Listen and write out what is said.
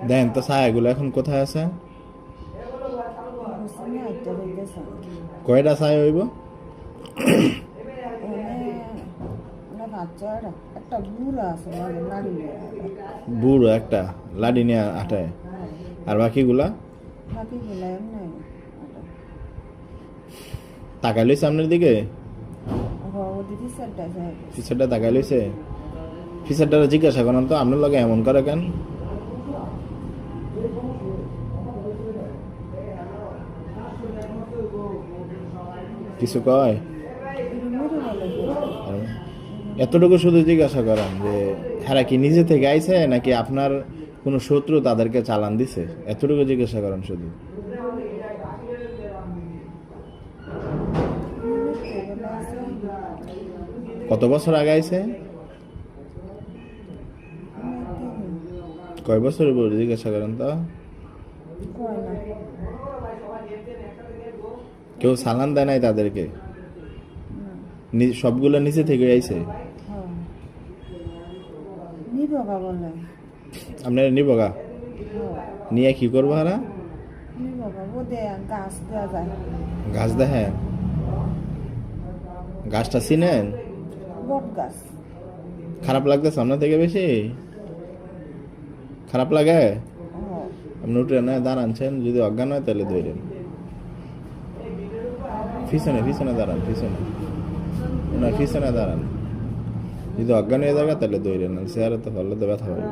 দেন তো ছায়াগুলো এখন কোথায় আছে? কয়টা ছায়া হইব? বুড়ো একটা লাডি নিয়ে আটায়, আর বাকিগুলা তাকাই লইছে সামনের দিকে, ফিচারটা তাকাই লইছে। ফিচারটা জিজ্ঞাসা করেন তো আপনার লগে এমন করে কেন? কিছু কয়? এতটুকু শুধু জিজ্ঞাসা করেন যে হ্যাঁ কি নিজে থেকে আইছে নাকি আপনার কোনো শত্রু তাদেরকে চালান দিছে, এতটুকু জিজ্ঞাসা করেন শুধু। কত বছর আগে আইছে? কয় বছরের পর জিজ্ঞাসা করেন তো? কেউ সালান দেয় নাই তাদেরকে? সবগুলো নিচে থেকে আইছে? আপনারা নিবগা নিয়ে কি করবো? হারা গাছ দেখেন? গাছটা চিনেন? খারাপ লাগতেছে আপনার থেকে বেশি? খারাপ লাগে? আপনি উঠে না দাঁড়ানছেন, যদি অজ্ঞান হয় তাহলে ধরেন। পিছনে পিছনে দাঁড়ান, পিছনে ওনার পিছনে দাঁড়ান। যদি অজ্ঞান হয়ে যাবে তাহলে ধরেন, চেয়ারে তো হলে তো ব্যথা পাবে।